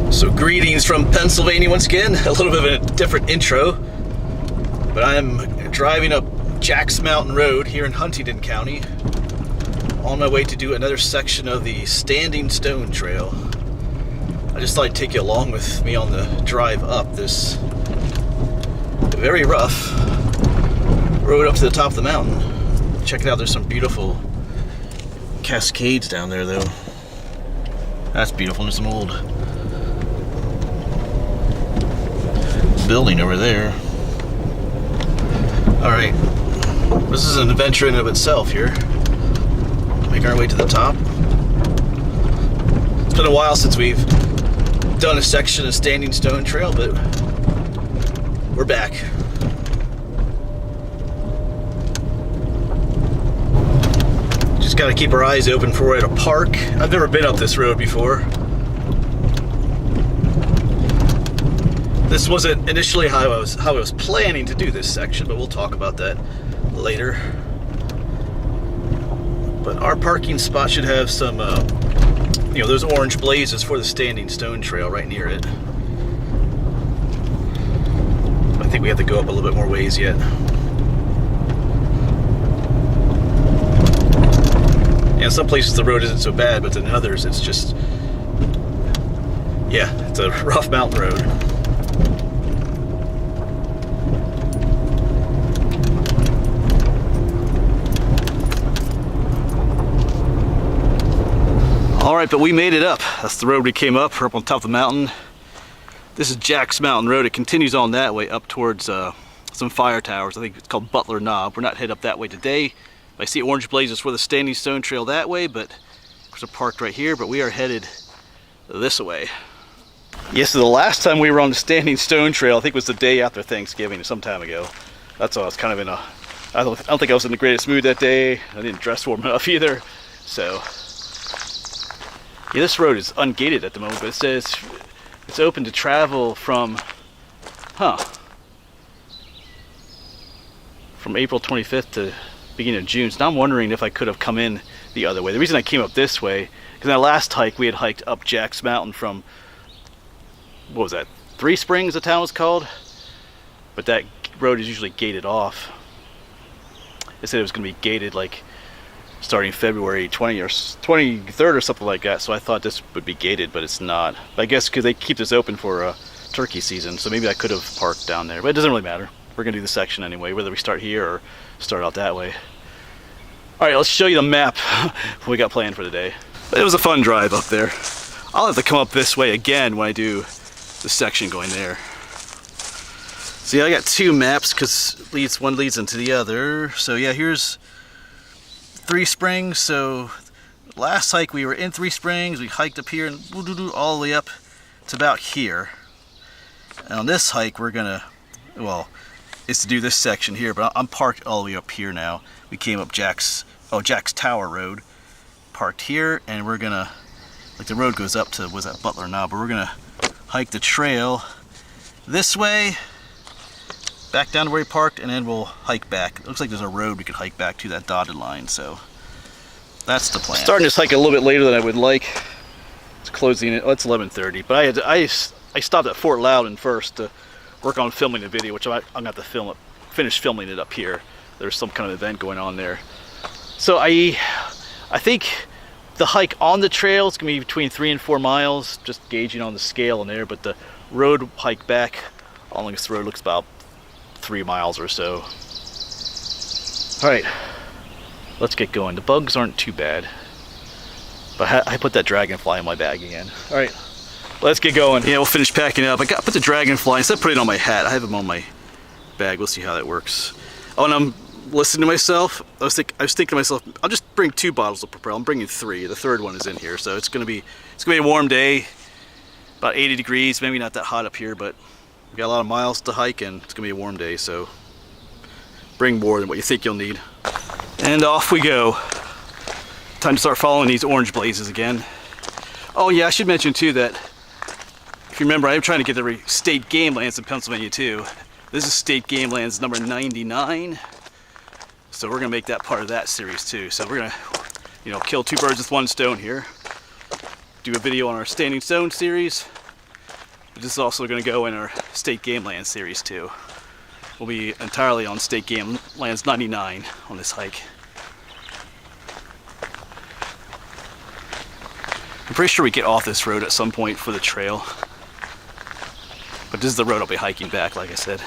So greetings from Pennsylvania once again, a little bit of a different intro, but I'm driving up Jack's Mountain Road here in Huntington County on my way to do another section of the Standing Stone Trail. I just thought I'd take you along with me on the drive up this very rough road up to the top of the mountain. Check it out, there's some beautiful cascades down there though. That's beautiful. There's some old building over there. Alright, this is an adventure in and of itself here. Make our way to the top. It's been a while since we've done a section of Standing Stone Trail, but we're back. Just gotta keep our eyes open for where to park. I've never been up this road before. This wasn't initially how I was planning to do this section, but we'll talk about that later. But our parking spot should have some, those orange blazes for the Standing Stone Trail right near it. I think we have to go up a little bit more ways yet. In some places the road isn't so bad, but in others it's just, yeah, it's a rough mountain road. Alright, but we made it up. That's the road we came up. We're up on top of the mountain. This is Jack's Mountain Road. It continues on that way up towards some fire towers. I think it's called Butler Knob. We're not headed up that way today. I see orange blazes for the Standing Stone Trail that way, but we're parked right here, but we are headed this way. Yes, so the last time we were on the Standing Stone Trail, I think it was the day after Thanksgiving, some time ago. That's why I was kind of in a, I don't think I was in the greatest mood that day. I didn't dress warm enough either, so. Yeah, this road is ungated at the moment, but it says it's open to travel from, from April 25th to beginning of June. So now I'm wondering if I could have come in the other way. The reason I came up this way, because in our last hike we had hiked up Jack's Mountain from, what was that, Three Springs the town was called? But that road is usually gated off. They said it was going to be gated like starting February 20 or 23rd or something like that, so I thought this would be gated, but it's not. But I guess because they keep this open for turkey season, so maybe I could have parked down there, but it doesn't really matter. We're going to do the section anyway, whether we start here or start out that way. Alright, let's show you the map what we got planned for today. It was a fun drive up there. I'll have to come up this way again when I do the section going there. See, I got two maps because one leads into the other. So yeah, here's Three Springs. So last hike we were in Three Springs, we hiked up here and all the way up to about here. And on this hike we're gonna, well, it's to do this section here, but I'm parked all the way up here now. We came up Jack's Tower Road, parked here, and we're gonna, like the road goes up to, was that Butler Knob, but we're gonna hike the trail this way, back down to where we parked, and then we'll hike back. It looks like there's a road we could hike back to, that dotted line, so that's the plan. Starting this hike a little bit later than I would like. It's closing, it's 11:30, but I stopped at Fort Loudon first to work on filming the video, which I'm gonna have to finish filming it up here. There's some kind of event going on there. So I think the hike on the trail is gonna be between 3 and 4 miles, just gauging on the scale in there, but the road hike back along this road looks about 3 miles or so. Alright, let's get going. The bugs aren't too bad, but I put that dragonfly in my bag again. Alright, let's get going. Yeah, we'll finish packing up. I put the dragonfly, instead of putting it on my hat, I have him on my bag. We'll see how that works. Oh, and I'm listening to myself. I was thinking to myself, I'll just bring 2 bottles of Propel. I'm bringing 3. The third one is in here, so it's gonna be a warm day. About 80 degrees, maybe not that hot up here, but we got a lot of miles to hike and it's gonna be a warm day, so bring more than what you think you'll need. And off we go. Time to start following these orange blazes again. Oh yeah, I should mention too that, if you remember, I'm trying to get the state game lands in Pennsylvania too. This is state game lands number 99. So we're gonna make that part of that series too. So we're gonna, kill 2 birds with 1 stone here. Do a video on our Standing Stone series, But this is also going to go in our State Game Land Series too. We'll be entirely on State Game Lands 99 on this hike. I'm pretty sure we get off this road at some point for the trail. But this is the road I'll be hiking back, like I said.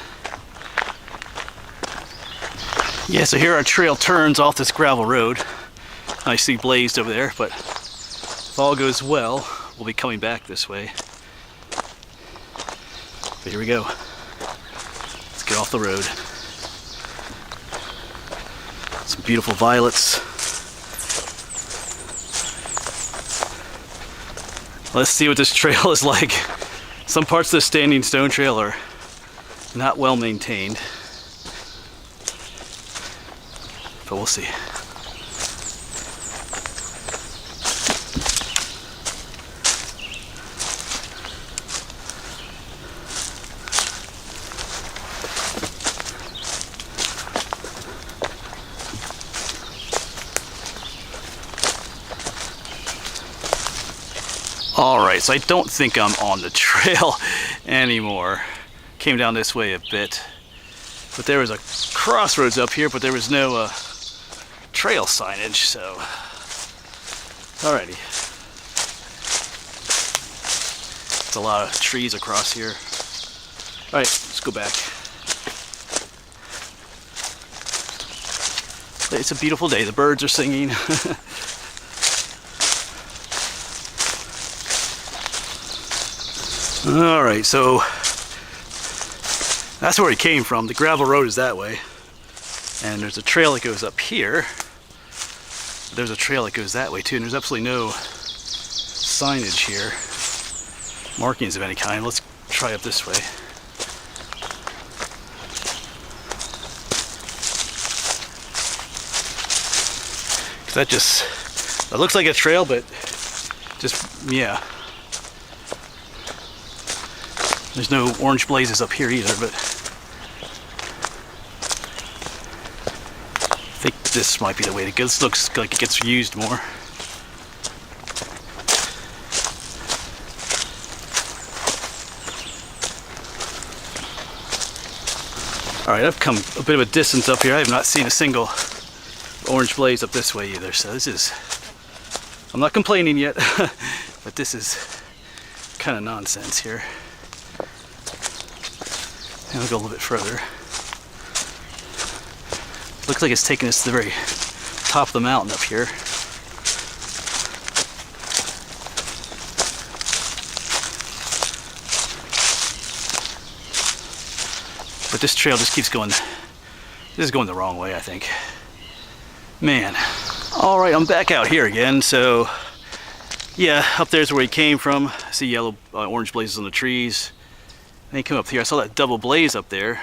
Yeah, so here our trail turns off this gravel road. Nicely blazed over there, but if all goes well, we'll be coming back this way. But here we go. Let's get off the road. Some beautiful violets. Let's see what this trail is like. Some parts of the Standing Stone Trail are not well maintained. But we'll see. Alright, so I don't think I'm on the trail anymore. Came down this way a bit. But there was a crossroads up here, but there was no trail signage, so alrighty. It's a lot of trees across here. Alright, let's go back. It's a beautiful day. The birds are singing. Alright, so that's where we came from. The gravel road is that way. And there's a trail that goes up here. There's a trail that goes that way too, and there's absolutely no signage here. Markings of any kind. Let's try up this way. That looks like a trail, but just, yeah. There's no orange blazes up here either, but I think this might be the way to go. This looks like it gets used more. Alright, I've come a bit of a distance up here. I have not seen a single orange blaze up this way either, so this is, I'm not complaining yet, but this is kind of nonsense here. And we'll go a little bit further. Looks like it's taking us to the very top of the mountain up here. But this trail just keeps going, this is going the wrong way, I think. Man. Alright, I'm back out here again, so yeah, up there's where we came from. I see yellow, orange blazes on the trees. And then came up here, I saw that double blaze up there,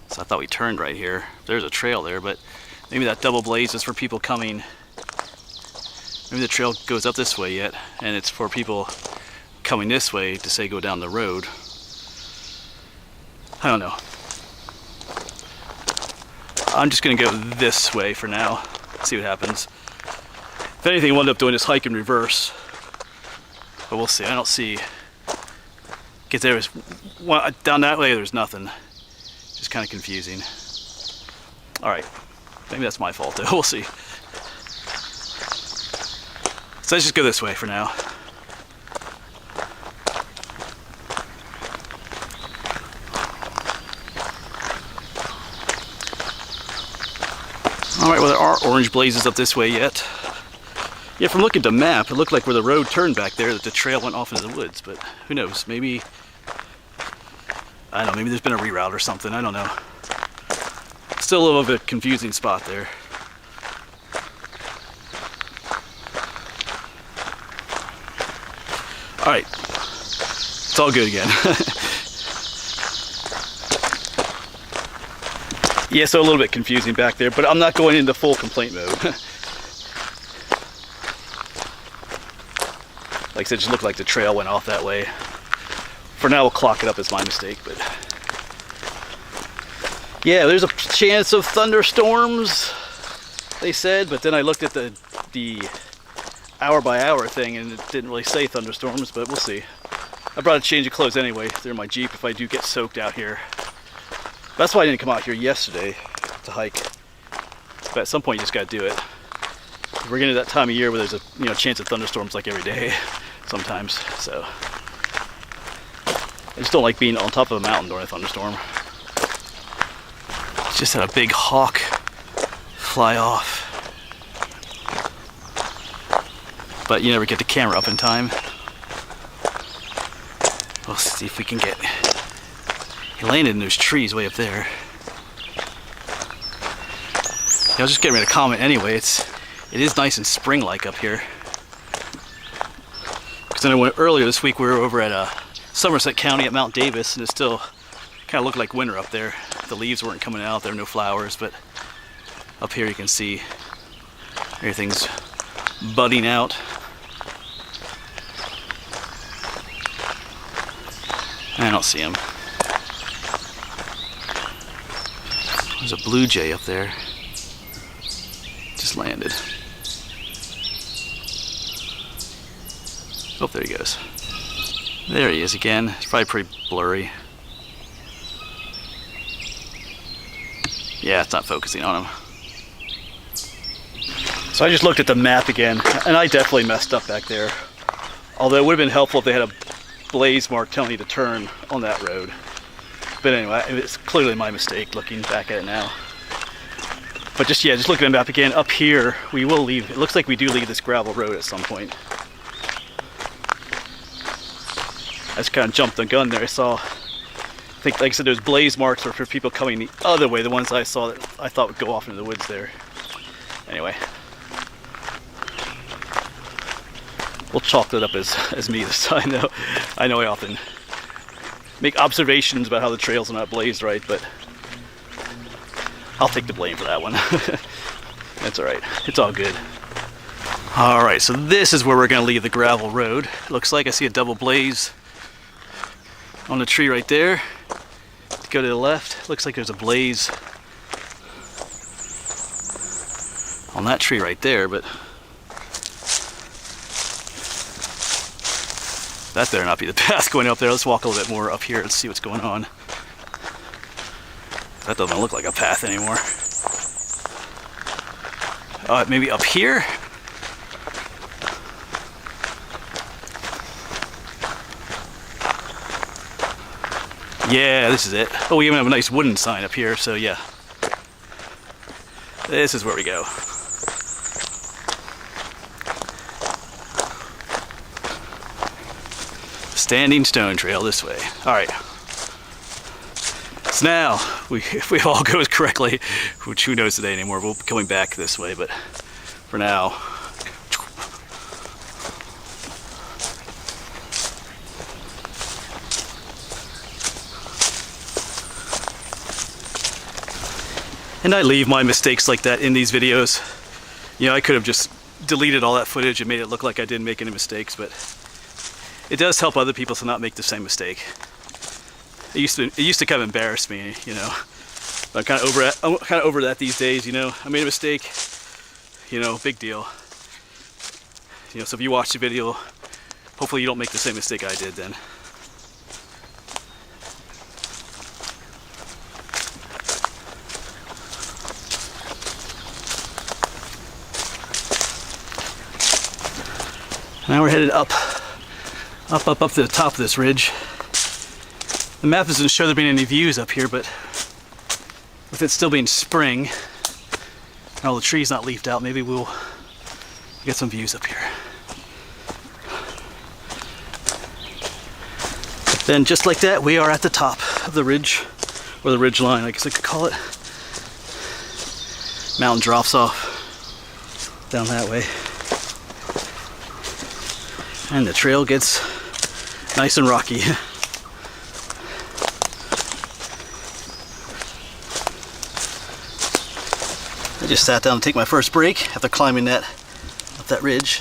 so I thought we turned right here. There's a trail there, but maybe that double blaze is for people coming. Maybe the trail goes up this way yet, and it's for people coming this way to say go down the road. I don't know. I'm just gonna go this way for now, see what happens. If anything, we'll end up doing this hike in reverse, but we'll see. I don't see. Because there was, well, down that way there's nothing. Just kind of confusing. Alright, maybe that's my fault though, we'll see. So let's just go this way for now. Alright, well there are orange blazes up this way yet. Yeah, from looking at the map, it looked like where the road turned back there, that the trail went off into the woods, but who knows, maybe, I don't know, maybe there's been a reroute or something, I don't know. Still a little bit confusing spot there. Alright, it's all good again. Yeah, so a little bit confusing back there, but I'm not going into full complaint mode. Like I said, it just looked like the trail went off that way. For now, we'll clock it up as my mistake, but yeah, there's a chance of thunderstorms, they said, but then I looked at the hour by hour thing and it didn't really say thunderstorms, but we'll see. I brought a change of clothes anyway. They're in my Jeep if I do get soaked out here. That's why I didn't come out here yesterday to hike. But at some point you just gotta do it. We're getting to that time of year where there's a chance of thunderstorms like every day sometimes. So I just don't like being on top of a mountain during a thunderstorm. Just had a big hawk fly off. But you never get the camera up in time. We'll see if we can get... He landed in those trees way up there. I was just getting ready to comment anyway. It is nice and spring-like up here. Because I know earlier this week we were over at Somerset County at Mount Davis, and it still kind of looked like winter up there. The leaves weren't coming out, there were no flowers, but up here you can see everything's budding out. I don't see him. There's a blue jay up there. Just landed. Oh, there he goes. There he is again. It's probably pretty blurry. Yeah, it's not focusing on him. So I just looked at the map again, and I definitely messed up back there. Although it would have been helpful if they had a blaze mark telling you to turn on that road. But anyway, it's clearly my mistake looking back at it now. But just looking at the map again, up here we will leave. It looks like we do leave this gravel road at some point. I just kind of jumped the gun there. I saw, I think, like I said, those blaze marks were for people coming the other way, the ones I saw that I thought would go off into the woods there. Anyway, we'll chalk that up as me this time, though. I know I often make observations about how the trails are not blazed right, but I'll take the blame for that one. That's alright. It's all good. Alright, so this is where we're going to leave the gravel road. Looks like I see a double blaze on the tree right there. Go to the left. Looks like there's a blaze on that tree right there, but that better not be the path going up there. Let's walk a little bit more up here and see what's going on. That doesn't look like a path anymore. Maybe up here? Yeah, this is it. Oh, we even have a nice wooden sign up here, so yeah. This is where we go. Standing Stone Trail this way. Alright. So now, if we all goes correctly, which who knows today anymore, we'll be coming back this way, but for now. And I leave my mistakes like that in these videos. You know, I could have just deleted all that footage and made it look like I didn't make any mistakes, but it does help other people to not make the same mistake. It used to kind of embarrass me, you know. But I'm kind of over that these days, you know. I made a mistake, you know, big deal. You know, so if you watch the video, hopefully you don't make the same mistake I did then. Now we're headed up to the top of this ridge. The map doesn't show there being any views up here, but with it still being spring and all the trees not leafed out, maybe we'll get some views up here. Then just like that, we are at the top of the ridge, or the ridge line, I guess I could call it. Mountain drops off down that way. And the trail gets nice and rocky. I just sat down to take my first break after climbing up that ridge.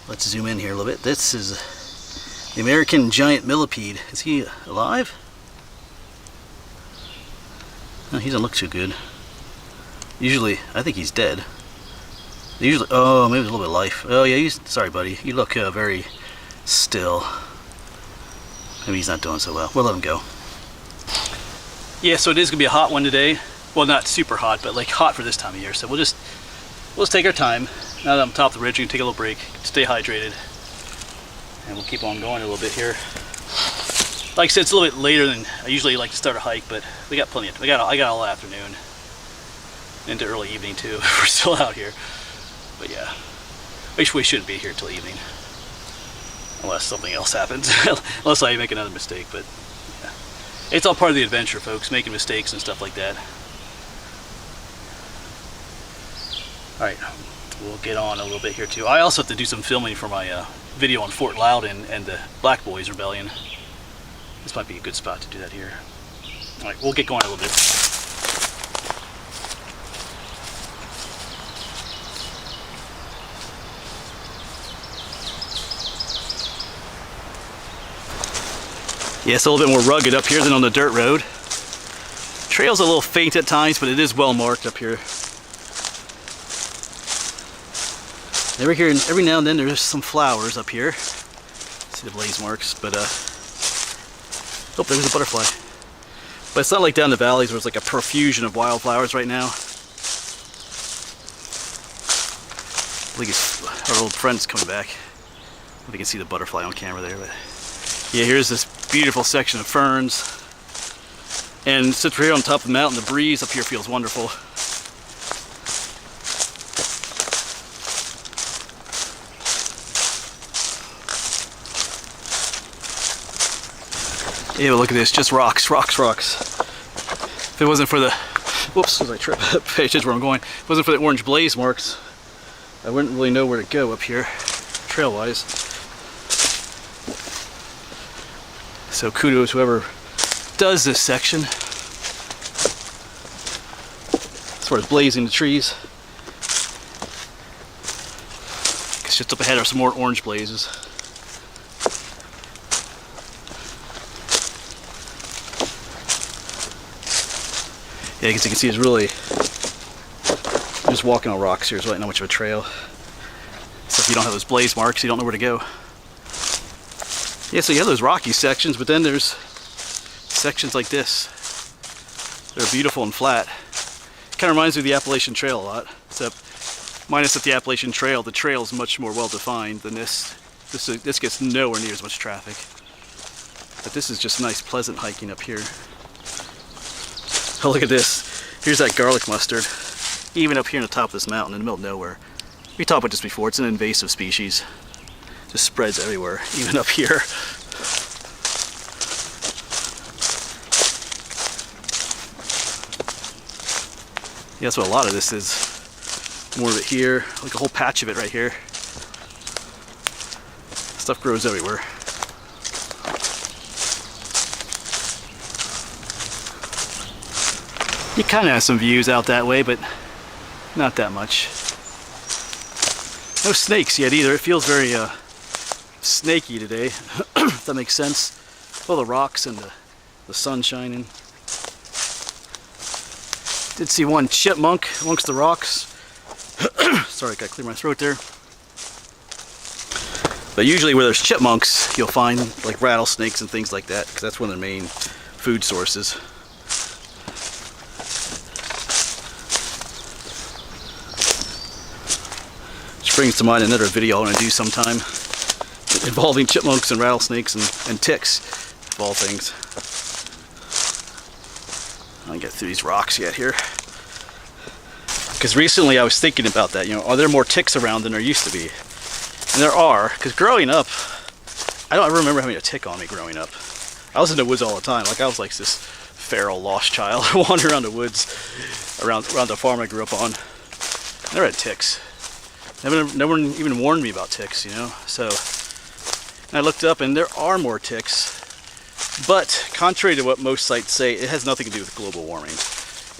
Let's zoom in here a little bit. This is the American giant millipede. Is he alive? No, he doesn't look too good. Usually, I think he's dead. Usually, oh, maybe a little bit of life. Oh yeah, sorry buddy, you look very still. Maybe he's not doing so well. We'll let him go. Yeah, so it is gonna be a hot one today. Well, not super hot, but like hot for this time of year. So we'll just take our time. Now that I'm top of the ridge, we can take a little break, stay hydrated, and we'll keep on going a little bit here. Like I said, it's a little bit later than I usually like to start a hike, but we got plenty of. I got all afternoon, into early evening too. We're still out here, but yeah, we shouldn't be here till evening, unless something else happens. Unless I make another mistake, but yeah. It's all part of the adventure, folks. Making mistakes and stuff like that. All right, we'll get on a little bit here too. I also have to do some filming for my video on Fort Loudon and the Black Boys Rebellion. This might be a good spot to do that here. All right, we'll get going a little bit. Yeah, it's a little bit more rugged up here than on the dirt road. Trail's a little faint at times, but it is well marked up here. Every now and then there's some flowers up here. See the blaze marks, but oh, there's a butterfly. But it's not like down the valleys where it's like a profusion of wildflowers right now. I think our old friend's coming back. I don't know if you can see the butterfly on camera there, but yeah, here's this beautiful section of ferns. And since we're here on top of the mountain, the breeze up here feels wonderful. Yeah, but look at this, just rocks, rocks, rocks. If it wasn't for the, whoops, as I trip, pay attention where I'm going. If it wasn't for the orange blaze marks, I wouldn't really know where to go up here, trail-wise. So kudos whoever does this section. As far as blazing the trees. Because just up ahead are some more orange blazes. Yeah, as you can see, it's really just walking on rocks here. There's really not much of a trail. So if you don't have those blaze marks, you don't know where to go. Yeah, so you have those rocky sections, but then there's sections like this. They're beautiful and flat. Kind of reminds me of the Appalachian Trail a lot, except minus at the Appalachian Trail, the trail is much more well defined than this. This gets nowhere near as much traffic. But this is just nice, pleasant hiking up here. Oh, look at this. Here's that garlic mustard. Even up here on the top of this mountain in the middle of nowhere. We talked about this before, it's an invasive species. Just spreads everywhere, even up here. Yeah, that's what a lot of this is. More of it here, like a whole patch of it right here. Stuff grows everywhere. You kind of have some views out that way, but not that much. No snakes yet either. It feels very snaky today, if that makes sense. All the rocks and the sun shining. Did see one chipmunk amongst the rocks. Sorry, I gotta clear my throat there. But usually where there's chipmunks, you'll find like rattlesnakes and things like that, because that's one of their main food sources. Which brings to mind another video I want to do sometime involving chipmunks and rattlesnakes and ticks, of all things. I don't get through these rocks yet here. Because recently I was thinking about that, you know, are there more ticks around than there used to be? And there are, because growing up, I don't ever remember having a tick on me growing up. I was in the woods all the time, like I was like this feral lost child wandering around the woods, around the farm I grew up on. I never had ticks. No one even warned me about ticks, you know. So and I looked up and there are more ticks. But contrary to what most sites say, it has nothing to do with global warming.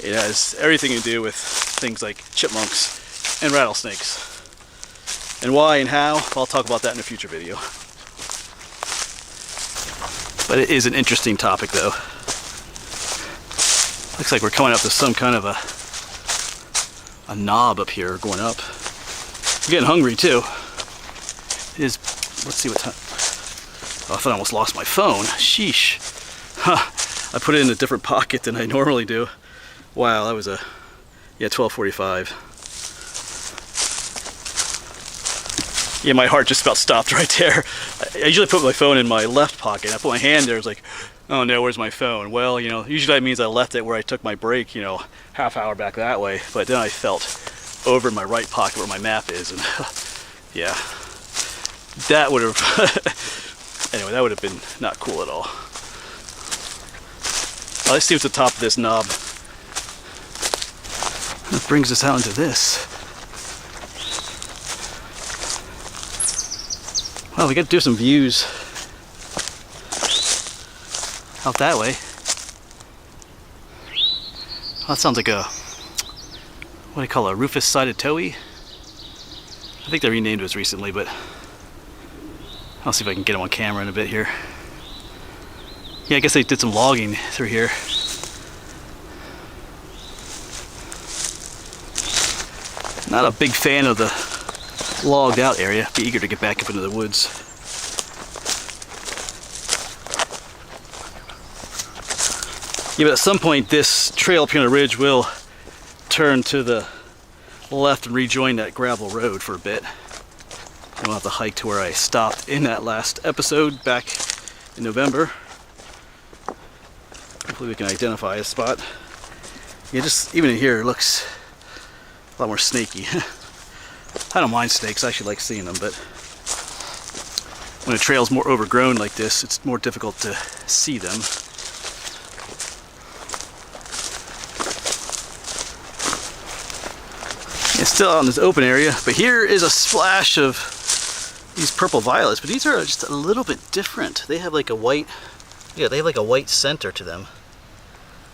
It has everything to do with things like chipmunks and rattlesnakes. And why and how, I'll talk about that in a future video. But it is an interesting topic though. Looks like we're coming up to some kind of a knob up here going up. I'm getting hungry too. It is, let's see what time. Oh, I thought I almost lost my phone. Sheesh. Huh. I put it in a different pocket than I normally do. Wow, that was a, yeah, 12:45. Yeah, my heart just about stopped right there. I usually put my phone in my left pocket. I put my hand there, I was like, oh no, where's my phone? Well, you know, usually that means I left it where I took my break, you know, half hour back that way. But then I felt over in my right pocket where my map is, and yeah, that would have, anyway, that would have been not cool at all. Let's see what's the top of this knob. That brings us out into this. Well, we got to do some views out that way. Oh, that sounds like a, what do you call it, a rufous-sided towhee? I think they renamed it recently, but I'll see if I can get them on camera in a bit here. Yeah, I guess they did some logging through here. Not a big fan of the logged out area. Be eager to get back up into the woods. Yeah, but at some point this trail up here on the ridge will turn to the left and rejoin that gravel road for a bit. And we'll have to hike to where I stopped in that last episode back in November. Hopefully we can identify a spot. Yeah, just even in here it looks a lot more snaky. I don't mind snakes, I actually like seeing them, but when a trail's more overgrown like this, it's more difficult to see them. It's still out in this open area, but here is a splash of these purple violets, but these are just a little bit different. They have like a white, yeah, they have like a white center to them.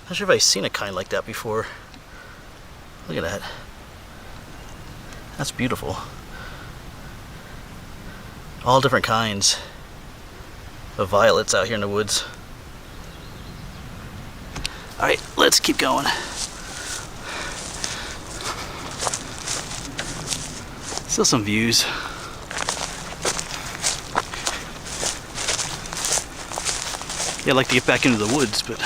Not sure if I've seen a kind like that before. Look at that. That's beautiful. All different kinds of violets out here in the woods. Alright, let's keep going. Still some views. Yeah, I'd like to get back into the woods, but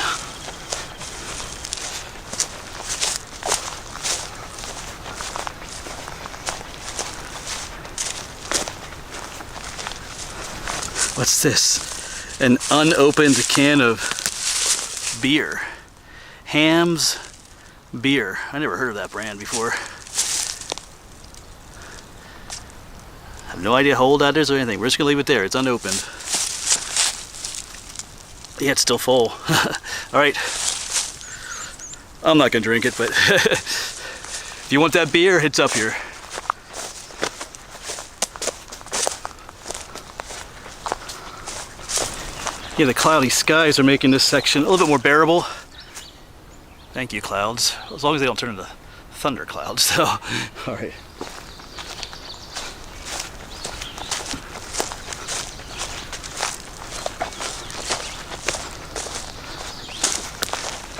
what's this? An unopened can of beer. Ham's Beer. I never heard of that brand before. I have no idea how old that is or anything. We're just gonna leave it there. It's unopened. Yeah, it's still full. Alright. I'm not gonna drink it, but if you want that beer, it's up here. Yeah, the cloudy skies are making this section a little bit more bearable. Thank you, clouds. As long as they don't turn into thunder clouds, so. Alright.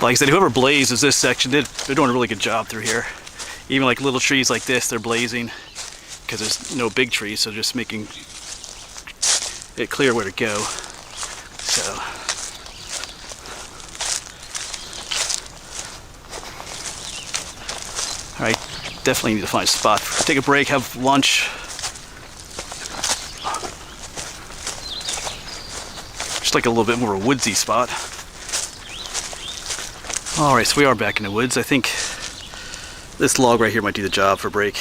Like I said, whoever blazes this section, they're doing a really good job through here. Even like little trees like this, they're blazing because there's no big trees, so just making it clear where to go. So, all right, definitely need to find a spot. Take a break, have lunch. Just like a little bit more of a woodsy spot. All right, so we are back in the woods. I think this log right here might do the job for a break.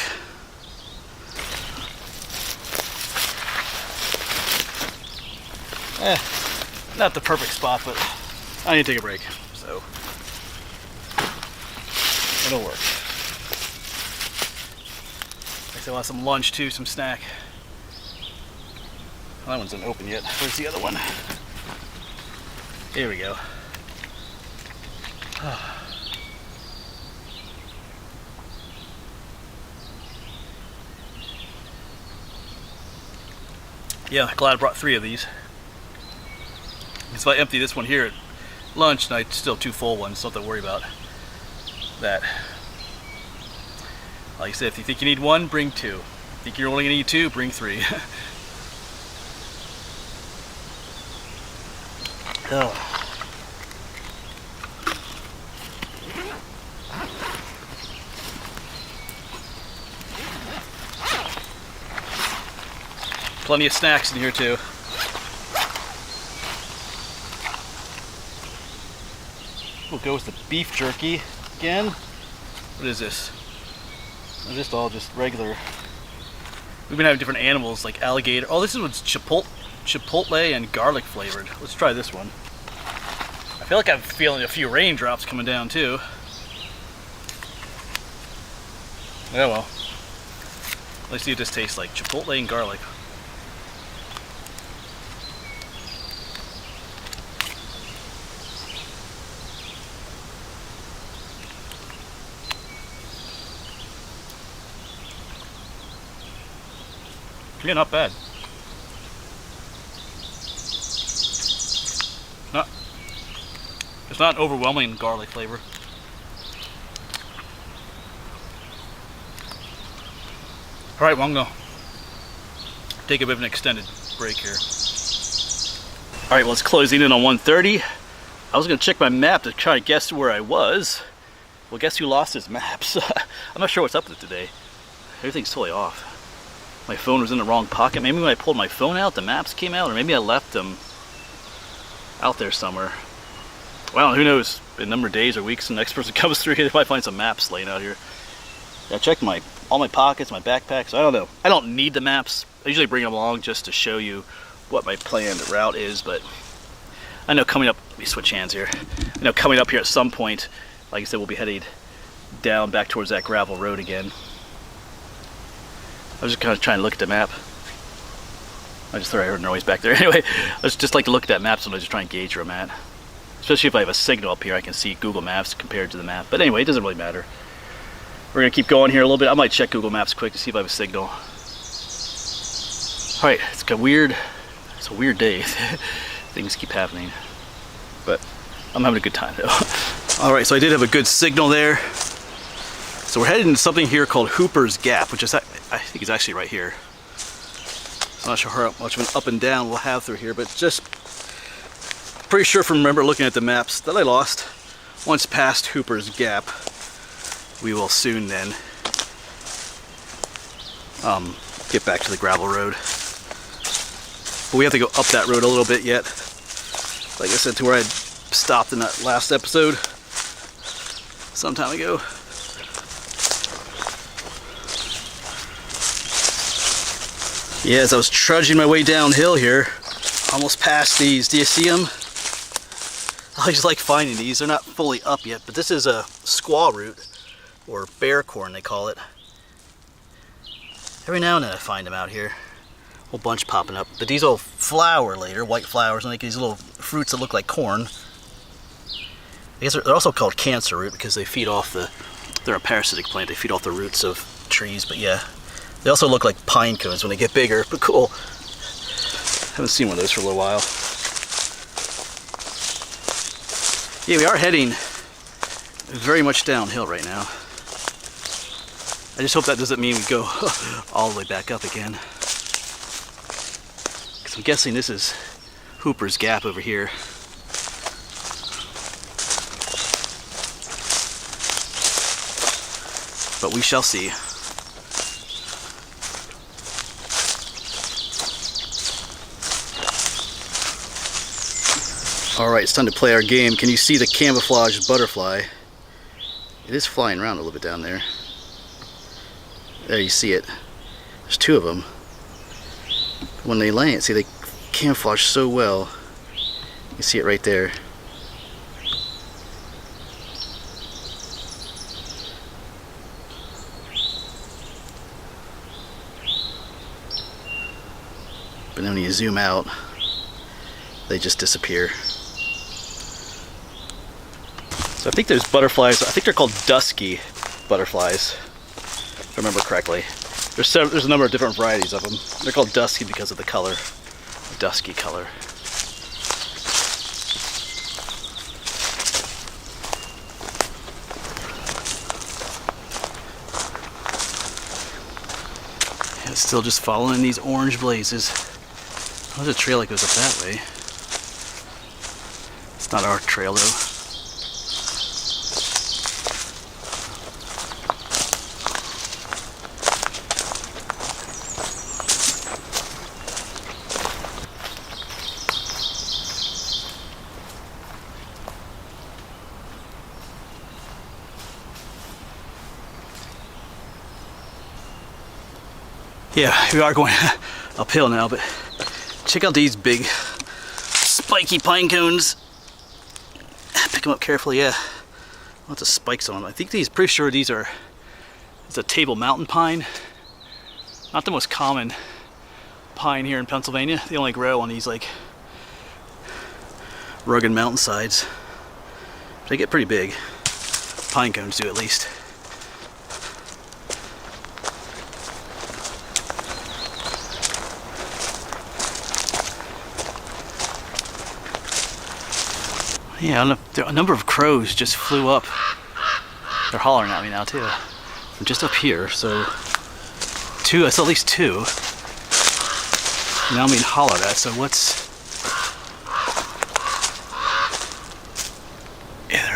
Not the perfect spot, but I need to take a break, so it'll work. I still want some lunch too, some snack. Well, that one's not open yet. Where's the other one? Here we go. Yeah, glad I brought 3 of these. Because if I empty this one here at lunch, and I still have 2 full ones, so don't have to worry about that. Like I said, if you think you need 1, bring 2. Think you're only gonna need 2, bring 3. Oh. Plenty of snacks in here too. We'll go with the beef jerky again. What is this? It's just all just regular. We've been having different animals like alligator. Oh, this one's chipotle and garlic flavored. Let's try this one. I feel like I'm feeling a few raindrops coming down too. Yeah, well. Let's see what this tastes like. Chipotle and garlic. Yeah, not bad. It's not an overwhelming garlic flavor. All right, well, I'm gonna take a bit of an extended break here. All right, well, it's closing in on 1:30. I was gonna check my map to try to guess where I was. Well, guess who lost his maps? I'm not sure what's up with it today. Everything's totally off. My phone was in the wrong pocket. Maybe when I pulled my phone out, the maps came out, or maybe I left them out there somewhere. Well, who knows? In a number of days or weeks, the next person comes through here, they might find some maps laying out here. I checked all my pockets, my backpacks. I don't know. I don't need the maps. I usually bring them along just to show you what my planned route is, but I know coming up, let me switch hands here. I know coming up here at some point, like I said, we'll be heading down back towards that gravel road again. I was just kind of trying to look at the map. I just thought I heard a noise back there. Anyway, I was just like to look at that map sometimes, just try and gauge where I'm at. Especially if I have a signal up here, I can see Google Maps compared to the map. But anyway, it doesn't really matter. We're gonna keep going here a little bit. I might check Google Maps quick to see if I have a signal. All right, it's a weird day. Things keep happening, but I'm having a good time though. All right, so I did have a good signal there. So we're headed into something here called Hooper's Gap, which is, I think is actually right here. I'm not sure how much of an up and down we'll have through here, but just pretty sure from remember looking at the maps that I lost. Once past Hooper's Gap, we will soon then get back to the gravel road. But we have to go up that road a little bit yet. Like I said, to where I stopped in that last episode some time ago. Yeah, as I was trudging my way downhill here, almost past these. Do you see them? I just like finding these. They're not fully up yet, but this is a squaw root, or bear corn they call it. Every now and then I find them out here. A whole bunch popping up. But these will flower later, white flowers, and they get these little fruits that look like corn. I guess they're also called cancer root because they feed off they're a parasitic plant. They feed off the roots of trees, but yeah. They also look like pine cones when they get bigger, but cool. Haven't seen one of those for a little while. Yeah, we are heading very much downhill right now. I just hope that doesn't mean we go all the way back up again. Because I'm guessing this is Hooper's Gap over here. But we shall see. Alright, it's time to play our game. Can you see the camouflage butterfly? It is flying around a little bit down there. There, you see it. There's two of them. When they land, see, they camouflage so well. You see it right there. But then when you zoom out, they just disappear. So I think there's butterflies, I think they're called dusky butterflies, if I remember correctly. There's a number of different varieties of them. They're called dusky because of the color, the dusky color. And it's still just following these orange blazes. There's a trail that goes up that way. It's not our trail though. Yeah, we are going uphill now, but check out these big spiky pine cones. Pick them up carefully, yeah. Lots of spikes on them. I think these, pretty sure these are, it's a Table Mountain pine. Not the most common pine here in Pennsylvania. They only grow on these like rugged mountainsides. They get pretty big. Pine cones do at least. Yeah, a number of crows just flew up. They're hollering at me now too. I'm just up here, so two, I saw at least two. Now I'm being hollered at, so what's... Yeah,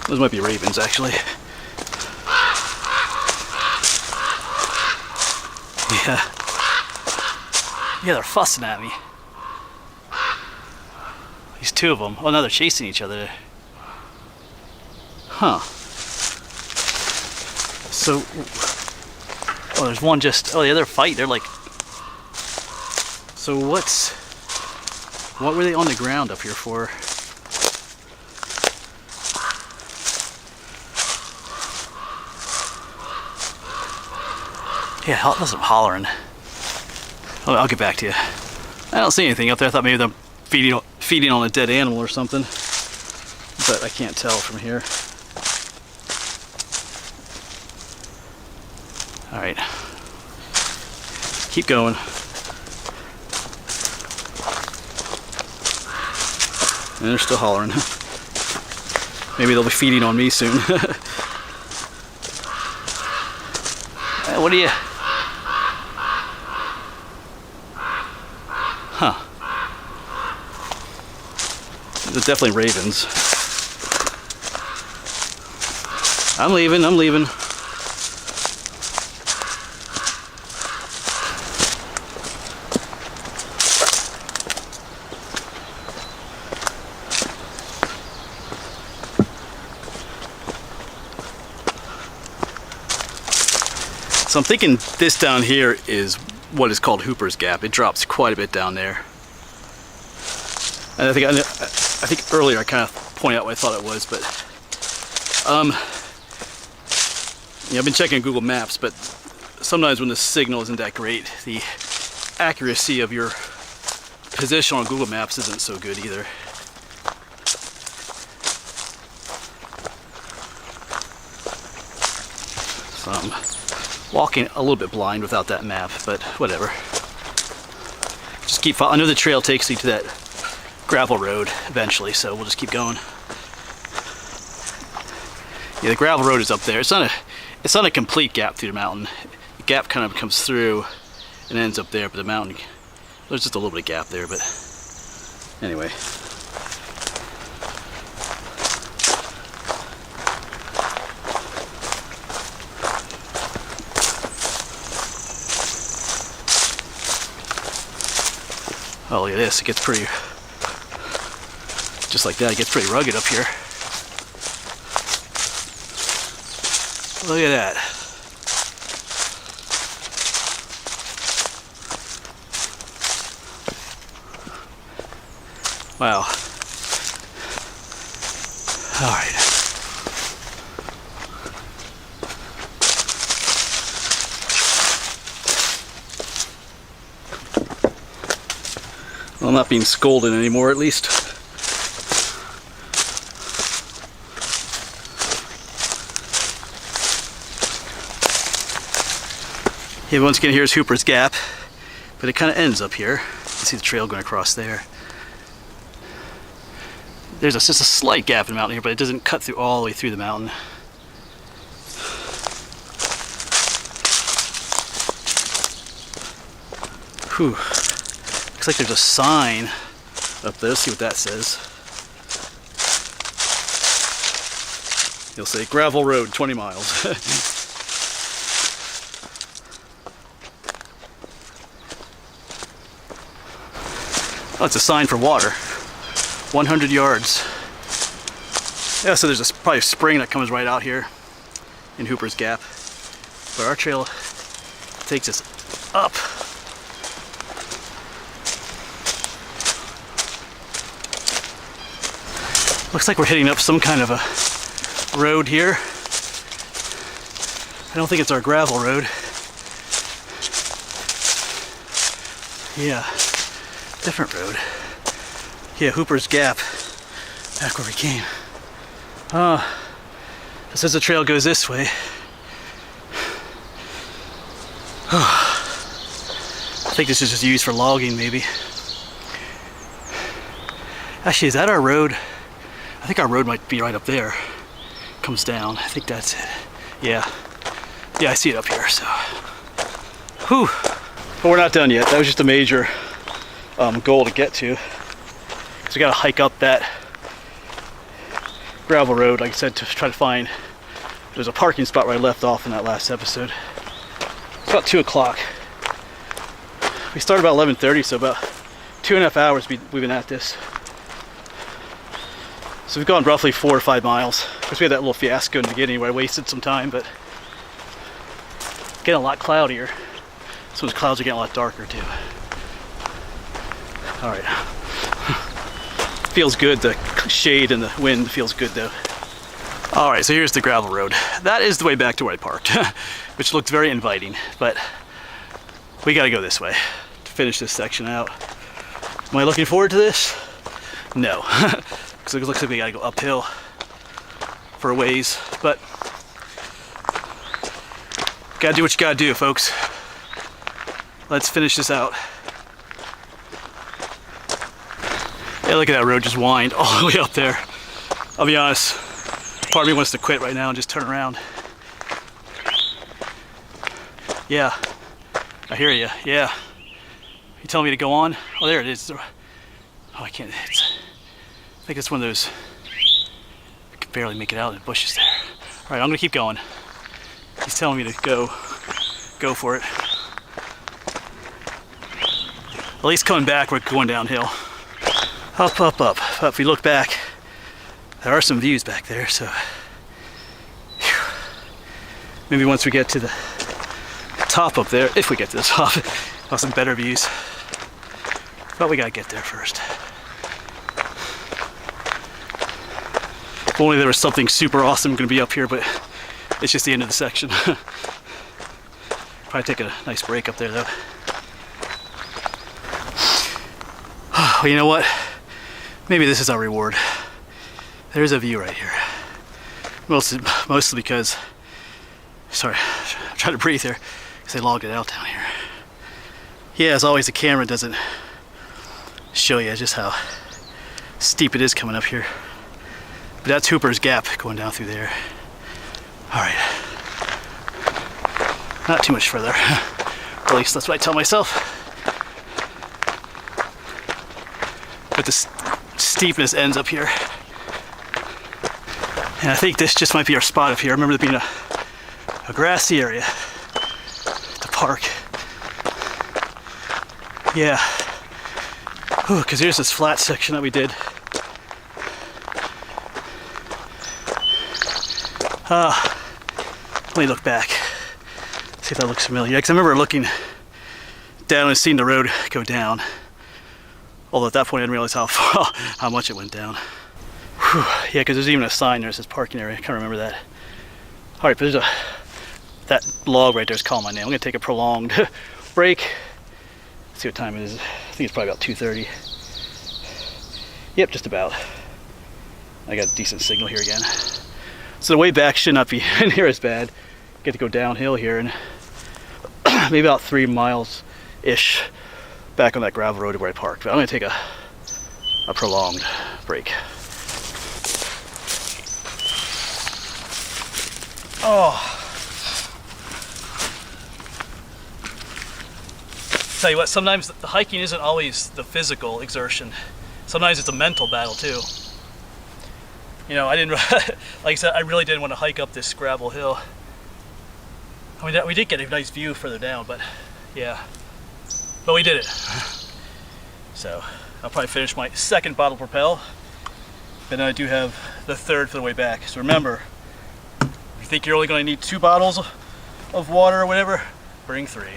those might be ravens actually. Yeah. Yeah, they're fussing at me. These two of them. Oh, now they're chasing each other. Huh. So, oh, there's one just, oh, the other fight. They're like, so what were they on the ground up here for? Yeah, that's some hollering. Oh, I'll get back to you. I don't see anything up there. I thought maybe they're feeding on a dead animal or something, but I can't tell from here. All right, keep going. And they're still hollering. Maybe they'll be feeding on me soon. What do you? Huh. They're definitely ravens. I'm leaving. So I'm thinking this down here is what is called Hooper's Gap. It drops quite a bit down there. And I think earlier I kind of pointed out what I thought it was, but yeah, I've been checking Google Maps, but sometimes when the signal isn't that great, the accuracy of your position on Google Maps isn't so good either. So I'm walking a little bit blind without that map, but whatever. Just keep following. I know the trail takes you to that gravel road eventually, so we'll just keep going. Yeah, the gravel road is up there. It's not a complete gap through the mountain. The gap kind of comes through and ends up there, but the mountain, there's just a little bit of gap there, but anyway. Oh, look at this, it gets pretty, just like that, it gets pretty rugged up here. Look at that. Wow. All right. Well, I'm not being scolded anymore, at least. Yeah, once again, here's Hooper's Gap, but it kind of ends up here. You can see the trail going across there. There's just a slight gap in the mountain here, but it doesn't cut through all the way through the mountain. Whew. Looks like there's a sign up there. Let's see what that says. You'll say gravel road, 20 miles. Oh, it's a sign for water. 100 yards. Yeah, so there's probably a spring that comes right out here in Hooper's Gap. But our trail takes us up. Looks like we're heading up some kind of a road here. I don't think it's our gravel road. Yeah, different road. Yeah, Hooper's Gap, back where we came. It says the trail goes this way. I think this is just used for logging, maybe. Actually, is that our road? I think our road might be right up there. Comes down. I think that's it. Yeah. Yeah, I see it up here, so. Whew. But we're not done yet. That was just a major goal to get to. Because we gotta hike up that gravel road, like I said, to try to find. There's a parking spot where I left off in that last episode. It's about 2 o'clock. We started about 11:30, so about 2.5 hours we've been at this. So we've gone roughly 4 or 5 miles. Of course, we had that little fiasco in the beginning where I wasted some time, but it's getting a lot cloudier. So those clouds are getting a lot darker too. All right. Feels good, the shade and the wind feels good though. All right, so here's the gravel road. That is the way back to where I parked, which looked very inviting, but we gotta go this way to finish this section out. Am I looking forward to this? No, because it looks like we gotta go uphill for a ways, but gotta do what you gotta do, folks. Let's finish this out. Yeah, look at that road just wind all the way up there. I'll be honest, part of me wants to quit right now and just turn around. Yeah, I hear you. Yeah, you telling me to go on? Oh, there it is. Oh, I can't. I think it's one of those. I can barely make it out in the bushes there. All right, I'm gonna keep going. He's telling me to go for it. At least coming back, we're going downhill. Up, up, up. But if we look back, there are some views back there, so whew. Maybe once we get to the top up there, if we get to the top, we'll have some better views. But we gotta get there first. If only there was something super awesome gonna be up here, but it's just the end of the section. Probably take a nice break up there though. Well, you know what? Maybe this is our reward. There's a view right here. Mostly because, sorry, I'm trying to breathe here, because they logged it out down here. Yeah, as always, the camera doesn't show you just how steep it is coming up here. But that's Hooper's Gap going down through there. All right. Not too much further. At least that's what I tell myself. But the steepness ends up here. And I think this just might be our spot up here. I remember there being a grassy area to park. Yeah. Because here's this flat section that we did. Let me look back. See if that looks familiar. Because I remember looking down and seeing the road go down. Although at that point I didn't realize how much it went down. Whew. Yeah, because there's even a sign there that says parking area. I can't remember that. All right, but there's that log right there is calling my name. I'm gonna take a prolonged break. Let's see what time it is. I think it's probably about 2:30. Yep, just about. I got a decent signal here again. So the way back should not be near as bad. Get to go downhill here and maybe about 3 miles-ish back on that gravel road where I parked. But I'm gonna take a prolonged break. Oh. Tell you what, sometimes the hiking isn't always the physical exertion sometimes it's a mental battle too. You know, I didn't, like I said, I really didn't want to hike up this gravel hill. I mean, we did get a nice view further down, but yeah, but we did it. So I'll probably finish my second bottle of Propel, and then I do have the third for the way back. So remember, if you think you're only going to need 2 bottles of water or whatever, bring 3.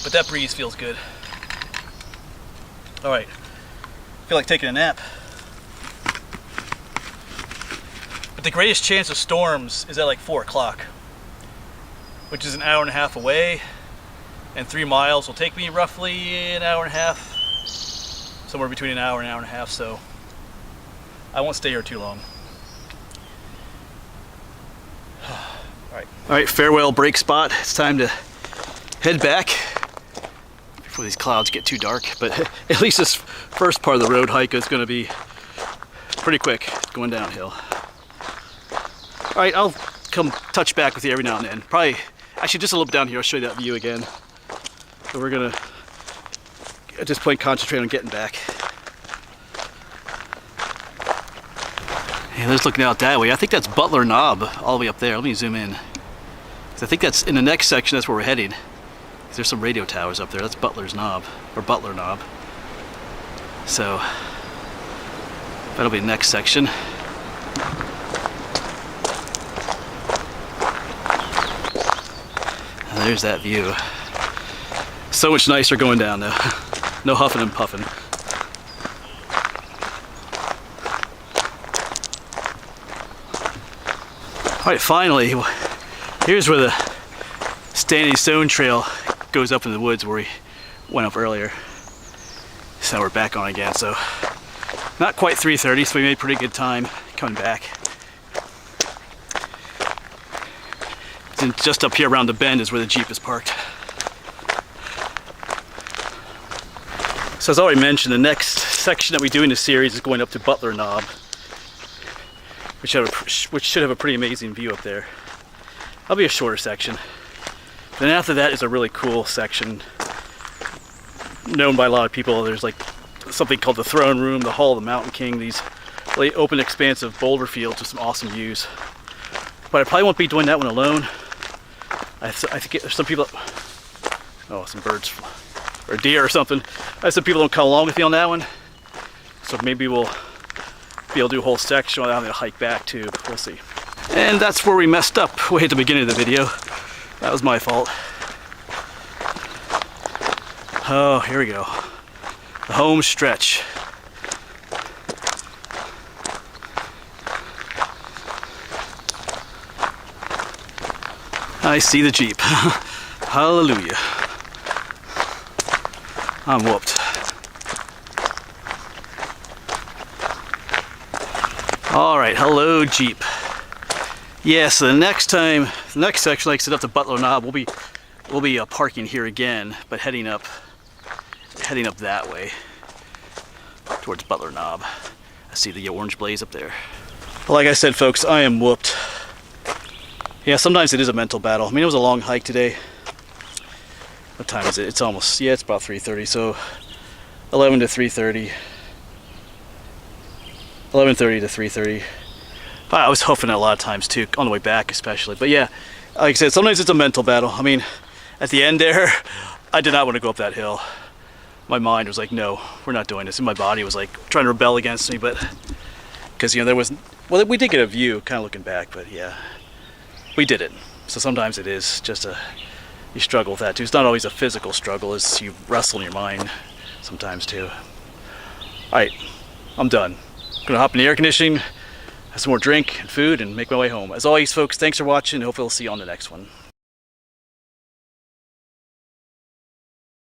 But that breeze feels good. All right, I feel like taking a nap. But the greatest chance of storms is at like 4 o'clock, which is an hour and a half away, and 3 miles will take me roughly an hour and a half, somewhere between an hour and a half, so I won't stay here too long. All right, farewell break spot. It's time to head back before these clouds get too dark, but at least this first part of the road hike is going to be pretty quick going downhill. All right, I'll come touch back with you every now and then. Probably, actually just a little bit down here, I'll show you that view again. So we're gonna, at this point, concentrate on getting back. Hey, let's look out that way. I think that's Butler Knob all the way up there. Let me zoom in. I think that's in the next section, that's where we're heading. There's some radio towers up there. That's Butler's Knob, or Butler Knob. So that'll be the next section. And there's that view. So much nicer going down though. No huffing and puffing. All right, finally, here's where the Standing Stone Trail goes up in the woods where we went up earlier. So we're back on again. So not quite 3:30, so we made pretty good time coming back. And just up here around the bend is where the Jeep is parked. So as I already mentioned, the next section that we do in the series is going up to Butler Knob, which should have a pretty amazing view up there. That'll be a shorter section. Then after that is a really cool section known by a lot of people. There's like something called the Throne Room, the Hall of the Mountain King, these really open, expansive boulder fields with some awesome views. But I probably won't be doing that one alone. I think there's some people, oh, some birds or deer or something. I have some people don't come along with me on that one. So maybe we'll be able to do a whole section without having to hike back too, but we'll see. And that's where we messed up way at the beginning of the video. That was my fault. Oh, here we go. The home stretch. I see the Jeep. Hallelujah. I'm whooped. All right, hello Jeep. Yeah, so the next section, like I said, up to Butler Knob, we'll be parking here again, but heading up that way towards Butler Knob. I see the orange blaze up there. But like I said, folks, I am whooped. Yeah, sometimes it is a mental battle. I mean, it was a long hike today. What time is it? It's almost, yeah, it's about 3:30, so 11 to 3:30. 11:30 to 3:30. I was huffing it a lot of times too, on the way back especially. But yeah, like I said, sometimes it's a mental battle. I mean, at the end there, I did not want to go up that hill. My mind was like, no, we're not doing this. And my body was like trying to rebel against me, but because, you know, there was, well, we did get a view kind of looking back, but yeah, we did it. So sometimes it is just you struggle with that too. It's not always a physical struggle, it's you wrestle in your mind sometimes too. All right, I'm done. I'm gonna hop in the air conditioning, have some more drink and food, and make my way home. As always, folks, thanks for watching. Hopefully I'll see you on the next one.